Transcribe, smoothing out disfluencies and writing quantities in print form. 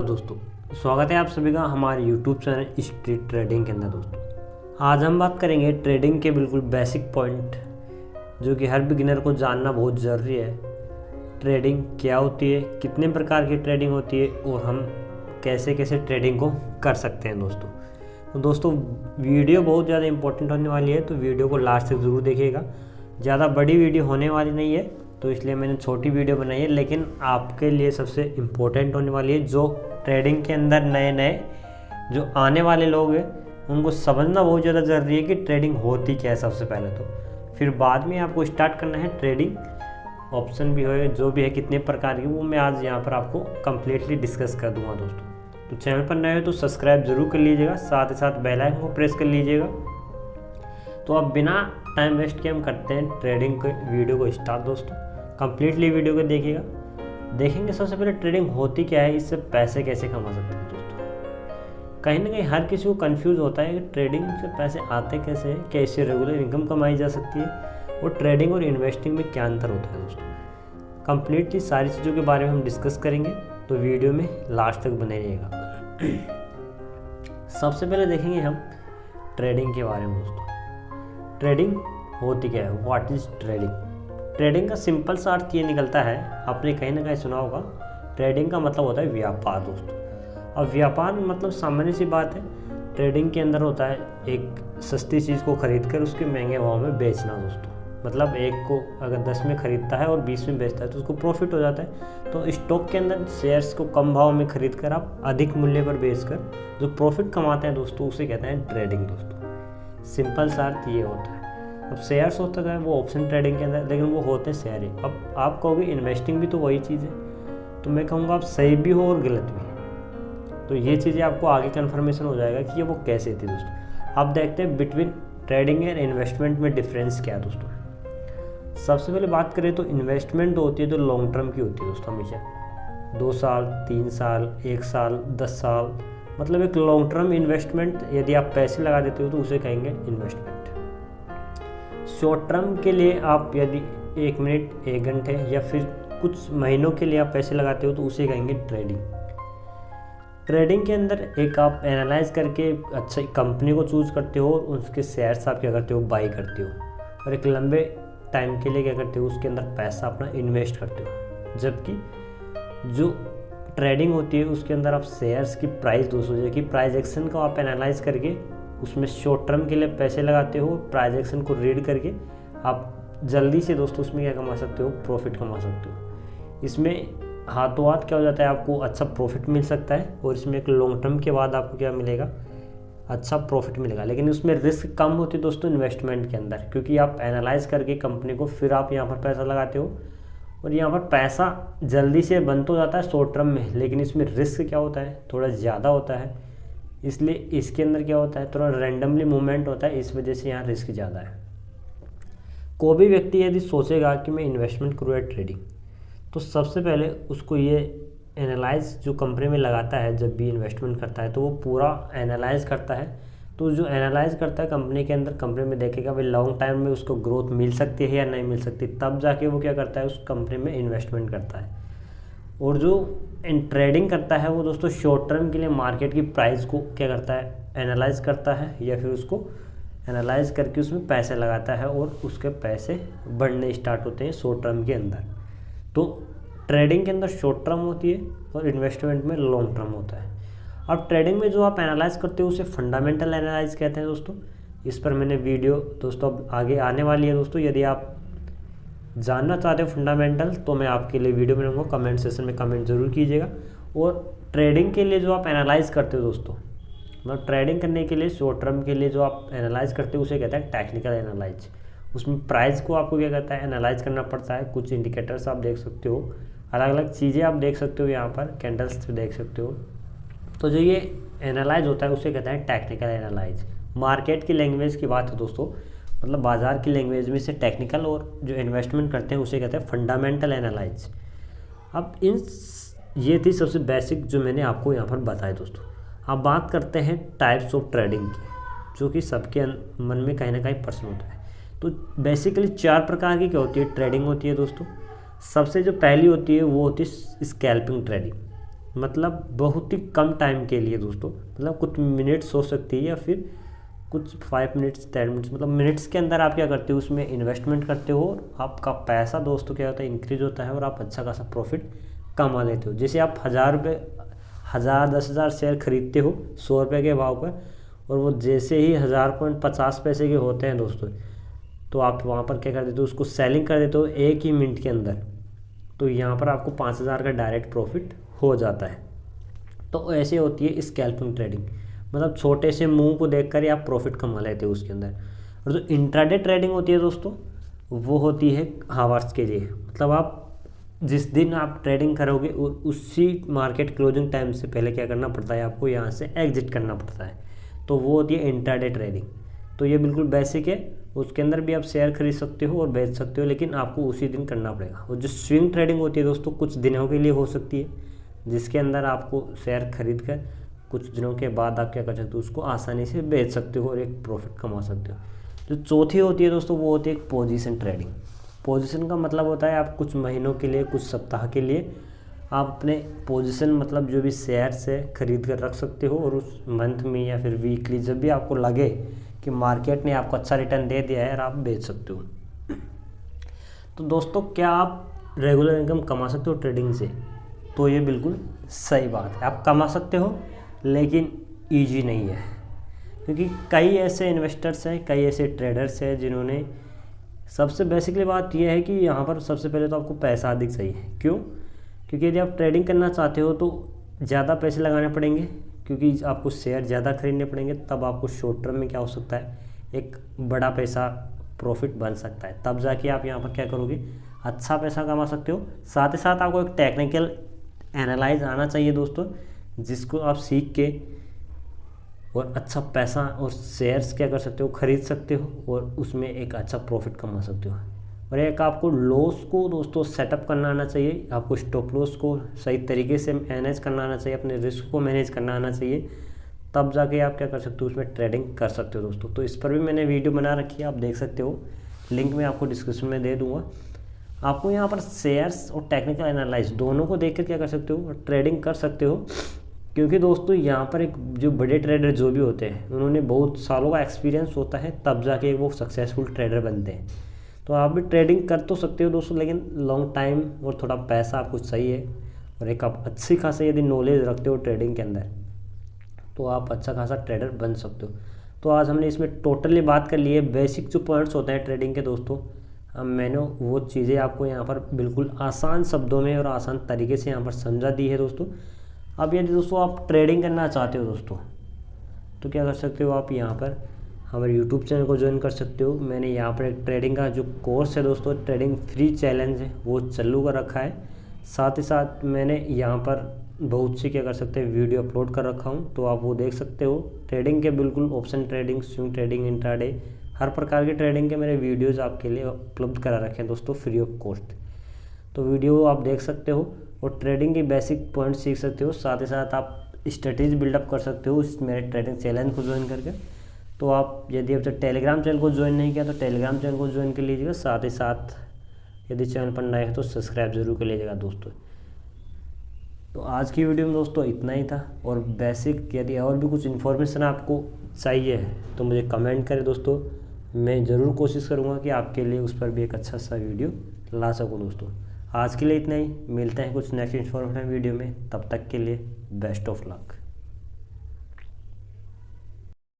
दोस्तों, स्वागत है आप सभी का हमारे YouTube चैनल स्ट्रीट ट्रेडिंग के अंदर। दोस्तों आज हम बात करेंगे ट्रेडिंग के बिल्कुल बेसिक पॉइंट जो कि हर बिगिनर को जानना बहुत ज़रूरी है। ट्रेडिंग क्या होती है, कितने प्रकार की ट्रेडिंग होती है और हम कैसे कैसे ट्रेडिंग को कर सकते हैं। दोस्तों वीडियो बहुत ज़्यादा इंपॉर्टेंट होने वाली है, तो वीडियो को लास्ट तक ज़रूर देखिएगा। ज़्यादा बड़ी वीडियो होने वाली नहीं है, तो इसलिए मैंने छोटी वीडियो बनाई है, लेकिन आपके लिए सबसे इम्पोर्टेंट होने वाली है। जो ट्रेडिंग के अंदर नए जो आने वाले लोग हैं उनको समझना बहुत ज़्यादा ज़रूरी है कि ट्रेडिंग होती क्या है सबसे पहले। तो फिर बाद में आपको स्टार्ट करना है ट्रेडिंग। ऑप्शन भी हो जो भी है कितने प्रकार की, वो मैं आज यहाँ पर आपको कम्प्लीटली डिस्कस कर दूँगा। दोस्तों तो चैनल पर नए हो तो सब्सक्राइब जरूर कर लीजिएगा, साथ ही साथ बेल आइकन को प्रेस कर लीजिएगा। तो अब बिना टाइम वेस्ट किए हम करते हैं ट्रेडिंग के वीडियो को स्टार्ट। दोस्तों कम्प्लीटली वीडियो को देखिएगा। देखेंगे सबसे पहले ट्रेडिंग होती क्या है, इससे पैसे कैसे कमा सकते हैं। दोस्तों कहीं ना कहीं हर किसी को कंफ्यूज होता है कि ट्रेडिंग से पैसे आते कैसे हैं, कैसे रेगुलर इनकम कमाई जा सकती है और ट्रेडिंग और इन्वेस्टिंग में क्या अंतर होता है। दोस्तों कम्प्लीटली सारी चीज़ों के बारे में हम डिस्कस करेंगे, तो वीडियो में लास्ट तक बने रहिएगा। सबसे पहले देखेंगे हम ट्रेडिंग के बारे में। दोस्तों ट्रेडिंग होती क्या है, व्हाट इज ट्रेडिंग। ट्रेडिंग का सिंपल सा अर्थ ये निकलता है, आपने कहीं ना कहीं सुना होगा, ट्रेडिंग का मतलब होता है व्यापार। दोस्तों अब व्यापार मतलब सामान्य सी बात है, ट्रेडिंग के अंदर होता है एक सस्ती चीज़ को खरीद कर उसके महंगे भाव में बेचना। दोस्तों मतलब एक को अगर 10 में खरीदता है और 20 में बेचता है तो उसको प्रॉफिट हो जाता है। तो स्टॉक के अंदर शेयर्स को कम भाव में खरीद कर आप अधिक मूल्य पर बेचकर जो प्रॉफिट कमाते हैं दोस्तों, उसे कहते हैं ट्रेडिंग। दोस्तों सिंपल सा अर्थ ये होता है। अब शेयर्स होता है वो ऑप्शन ट्रेडिंग के अंदर, लेकिन वो होते हैं शेयर। अब आप कहोगे इन्वेस्टिंग भी तो वही चीज़ है, तो मैं कहूँगा आप सही भी हो और गलत भी। तो ये चीज़ें आपको आगे कन्फर्मेशन हो जाएगा कि ये वो कैसे थी। दोस्तों आप देखते हैं बिटवीन ट्रेडिंग एंड इन्वेस्टमेंट में डिफरेंस क्या है। दोस्तों सबसे पहले बात करें तो इन्वेस्टमेंट होती है जो लॉन्ग टर्म की होती है। दोस्तों हमेशा 2 साल 3 साल 1 साल 10 साल, मतलब एक लॉन्ग टर्म इन्वेस्टमेंट। यदि आप पैसे लगा देते हो तो उसे कहेंगे इन्वेस्टमेंट। शॉर्ट टर्म के लिए आप यदि 1 मिनट 1 घंटे या फिर कुछ महीनों के लिए आप पैसे लगाते हो तो उसे कहेंगे ट्रेडिंग। ट्रेडिंग के अंदर एक आप एनालाइज करके अच्छी कंपनी को चूज़ करते हो और उसके शेयर्स आप क्या करते हो, बाई करते हो, और एक लंबे टाइम के लिए क्या करते हो, उसके अंदर पैसा अपना इन्वेस्ट करते हो। जबकि जो ट्रेडिंग होती है उसके अंदर आप शेयर्स की प्राइस, दोस्तों की प्राइस एक्शन को आप एनालाइज करके उसमें शॉर्ट टर्म के लिए पैसे लगाते हो। प्राइस एक्शन को रीड करके आप जल्दी से दोस्तों उसमें क्या कमा सकते हो, प्रॉफिट कमा सकते हो। इसमें हाथों हाथ क्या हो जाता है, आपको अच्छा प्रॉफिट मिल सकता है और इसमें एक लॉन्ग टर्म के बाद आपको क्या मिलेगा, अच्छा प्रॉफिट मिलेगा। लेकिन उसमें रिस्क कम होती है दोस्तों इन्वेस्टमेंट के अंदर, क्योंकि आप एनालाइज करके कंपनी को फिर आप यहाँ पर पैसा लगाते हो और यहाँ पर पैसा जल्दी से बन तो जाता है शॉर्ट टर्म में, लेकिन इसमें रिस्क क्या होता है, थोड़ा ज़्यादा होता है। इसलिए इसके अंदर क्या होता है, थोड़ा रैंडमली मूवमेंट होता है, इस वजह से यहाँ रिस्क ज़्यादा है। कोई भी व्यक्ति यदि सोचेगा कि मैं इन्वेस्टमेंट करूँ या ट्रेडिंग, तो सबसे पहले उसको ये एनालाइज जो कंपनी में लगाता है, जब भी इन्वेस्टमेंट करता है तो वो पूरा एनालाइज करता है। तो जो एनालाइज करता है कंपनी के अंदर, कंपनी में देखेगा भाई लॉन्ग टाइम में उसको ग्रोथ मिल सकती है या नहीं मिल सकती, तब जाके वो क्या करता है, उस कंपनी में इन्वेस्टमेंट करता है। और जो ट्रेडिंग करता है वो दोस्तों शॉर्ट टर्म के लिए मार्केट की प्राइस को क्या करता है, एनालाइज करता है, या फिर उसको एनालाइज करके उसमें पैसे लगाता है और उसके पैसे बढ़ने स्टार्ट होते हैं शॉर्ट टर्म के अंदर। तो ट्रेडिंग के अंदर शॉर्ट टर्म होती है और इन्वेस्टमेंट में लॉन्ग टर्म होता है। अब ट्रेडिंग में जो आप एनालाइज करते हो उसे फंडामेंटल एनालाइज कहते हैं। दोस्तों इस पर मैंने वीडियो दोस्तों अब आगे आने वाली है। दोस्तों यदि आप जानना चाहते हो फंडामेंटल, तो मैं आपके लिए वीडियो बनाऊंगा, कमेंट सेक्शन में कमेंट जरूर कीजिएगा। और ट्रेडिंग के लिए जो आप एनालाइज करते हो दोस्तों, मतलब ट्रेडिंग करने के लिए शॉर्ट टर्म के लिए जो आप एनालाइज करते हो उसे कहते हैं टेक्निकल एनालाइज। उसमें प्राइस को आपको क्या कहता है, एनालाइज करना पड़ता है। कुछ इंडिकेटर्स आप देख सकते हो, अलग अलग चीज़ें आप देख सकते हो, यहाँ पर कैंडल्स देख सकते हो। तो जो ये एनालाइज होता है उसे कहते हैं टेक्निकल एनालाइज। मार्केट की लैंग्वेज की बात है दोस्तों, मतलब बाजार की लैंग्वेज में से टेक्निकल, और जो इन्वेस्टमेंट करते हैं उसे कहते हैं फंडामेंटल एनालाइज। अब ये थी सबसे बेसिक जो मैंने आपको यहाँ पर बताया। दोस्तों अब बात करते हैं टाइप्स ऑफ ट्रेडिंग की, जो कि सबके मन में कहीं ना कहीं प्रश्न होता है। तो बेसिकली 4 प्रकार की क्या होती है, ट्रेडिंग होती है। दोस्तों सबसे जो पहली होती है वो होती है स्कैल्पिंग ट्रेडिंग, मतलब बहुत ही कम टाइम के लिए दोस्तों, मतलब कुछ मिनट्स हो सकती है या फिर कुछ 5 मिनट्स 10 मिनट्स, मतलब मिनट्स के अंदर आप क्या करते हो उसमें इन्वेस्टमेंट करते हो और आपका पैसा दोस्तों क्या होता है इंक्रीज होता है और आप अच्छा खासा प्रॉफिट कमा लेते हो। जैसे आप 1000 रुपये 1000 शेयर खरीदते हो 100 रुपये के भाव पर, और वो जैसे ही 1000.50 के होते हैं दोस्तों, तो आप वहाँ पर क्या कर देते हो उसको सेलिंग कर देते हो 1 ही मिनट के अंदर, तो यहाँ पर आपको 5000 का डायरेक्ट प्रॉफिट हो जाता है। तो ऐसे होती है स्कैल्पिंग ट्रेडिंग, मतलब छोटे से मूव को देखकर ही आप प्रॉफिट कमा लेते हो उसके अंदर। और जो इंट्राडे ट्रेडिंग होती है दोस्तों, वो होती है हावर्स के लिए, मतलब आप जिस दिन आप ट्रेडिंग करोगे उसी मार्केट क्लोजिंग टाइम से पहले क्या करना पड़ता है, आपको यहाँ से एग्जिट करना पड़ता है, तो वो होती है इंट्राडे ट्रेडिंग। तो ये बिल्कुल बेसिक है, उसके अंदर भी आप शेयर खरीद सकते हो और बेच सकते हो, लेकिन आपको उसी दिन करना पड़ेगा। और जो स्विंग ट्रेडिंग होती है दोस्तों, कुछ दिनों के लिए हो सकती है, जिसके अंदर आपको शेयर खरीद कर कुछ दिनों के बाद आप क्या कर सकते हो उसको आसानी से बेच सकते हो और एक प्रॉफिट कमा सकते हो। जो चौथी होती है दोस्तों, वो होती है पोजीशन ट्रेडिंग। पोजीशन का मतलब होता है आप कुछ महीनों के लिए, कुछ सप्ताह के लिए आप अपने पोजीशन, मतलब जो भी शेयर्स है खरीद कर रख सकते हो, और उस मंथ में या फिर वीकली जब भी आपको लगे कि मार्केट ने आपको अच्छा रिटर्न दे दिया है और आप बेच सकते हो। तो दोस्तों क्या आप रेगुलर इनकम कमा सकते हो ट्रेडिंग से? तो ये बिल्कुल सही बात है, आप कमा सकते हो, लेकिन ईजी नहीं है, क्योंकि कई ऐसे इन्वेस्टर्स हैं, कई ऐसे ट्रेडर्स हैं जिन्होंने, सबसे बेसिकली बात यह है कि यहाँ पर सबसे पहले तो आपको पैसा अधिक चाहिए। क्यों? क्योंकि यदि आप ट्रेडिंग करना चाहते हो तो ज़्यादा पैसे लगाने पड़ेंगे, क्योंकि आपको शेयर ज़्यादा खरीदने पड़ेंगे, तब आपको शॉर्ट टर्म में क्या हो सकता है एक बड़ा पैसा प्रॉफिट बन सकता है, तब जाके आप यहाँ पर क्या करोगे अच्छा पैसा कमा सकते हो। साथ ही साथ आपको एक टेक्निकल एनालाइज आना चाहिए दोस्तों, जिसको आप सीख के और अच्छा पैसा और शेयर्स क्या कर सकते हो खरीद सकते हो और उसमें एक अच्छा प्रॉफिट कमा सकते हो। और एक आपको लॉस को दोस्तों सेटअप करना आना चाहिए, आपको स्टॉप लॉस को सही तरीके से मैनेज करना आना चाहिए, अपने रिस्क को मैनेज करना आना चाहिए, तब जाके आप क्या कर सकते हो उसमें ट्रेडिंग कर सकते हो दोस्तों। तो इस पर भी मैंने वीडियो बना रखी है, आप देख सकते हो, लिंक मैं आपको डिस्क्रिप्शन में दे दूँगा। आपको यहाँ पर शेयर्स और टेक्निकल एनालाइज दोनों को देखकर क्या कर सकते हो और ट्रेडिंग कर सकते हो, क्योंकि दोस्तों यहाँ पर एक जो बड़े ट्रेडर जो भी होते हैं उन्होंने बहुत सालों का एक्सपीरियंस होता है, तब जाके वो सक्सेसफुल ट्रेडर बनते हैं। तो आप भी ट्रेडिंग कर तो सकते हो दोस्तों, लेकिन लॉन्ग टाइम और थोड़ा पैसा आपको चाहिए, और एक आप अच्छी खासी यदि नॉलेज रखते हो ट्रेडिंग के अंदर तो आप अच्छा खासा ट्रेडर बन सकते हो। तो आज हमने इसमें टोटली बात कर ली है, बेसिक जो पॉइंट्स होते हैं ट्रेडिंग के दोस्तों, मैंने वो चीज़ें आपको यहाँ पर बिल्कुल आसान शब्दों में और आसान तरीके से यहाँ पर समझा दी है दोस्तों। अब यदि दोस्तों आप ट्रेडिंग करना चाहते हो दोस्तों, तो क्या कर सकते हो, आप यहाँ पर हमारे यूट्यूब चैनल को ज्वाइन कर सकते हो। मैंने यहाँ पर एक ट्रेडिंग का जो कोर्स है दोस्तों, ट्रेडिंग फ्री चैलेंज है, वो चालू कर रखा है। साथ ही साथ मैंने यहाँ पर बहुत सी क्या कर सकते हैं वीडियो अपलोड कर रखा हूँ, तो आप वो देख सकते हो। ट्रेडिंग के बिल्कुल option trading, swing trading, intraday, हर प्रकार के ट्रेडिंग के मेरे वीडियोज़ आपके लिए उपलब्ध करा रखे हैं दोस्तों फ्री ऑफ कॉस्ट। तो वीडियो आप देख सकते हो और ट्रेडिंग के बेसिक पॉइंट सीख सकते हो। साथ ही साथ आप स्ट्रेटेजी बिल्डअप कर सकते हो इस मेरे ट्रेडिंग चैलेंज को ज्वाइन करके। तो आप यदि अब तक टेलीग्राम चैनल को ज्वाइन नहीं किया तो टेलीग्राम चैनल को ज्वाइन कर लीजिएगा। साथ ही साथ यदि चैनल पर नए हैं तो सब्सक्राइब जरूर कर लीजिएगा दोस्तों। तो आज की वीडियो में दोस्तों इतना ही था, और बेसिक यदि और भी कुछ इन्फॉर्मेशन आपको चाहिए तो मुझे कमेंट करें दोस्तों, मैं ज़रूर कोशिश करूँगा कि आपके लिए उस पर भी एक अच्छा सा वीडियो ला सकूँ दोस्तों। आज के लिए इतना ही, मिलते हैं कुछ नेक्स्ट इन्फॉर्मेटिव वीडियो में, तब तक के लिए बेस्ट ऑफ लक।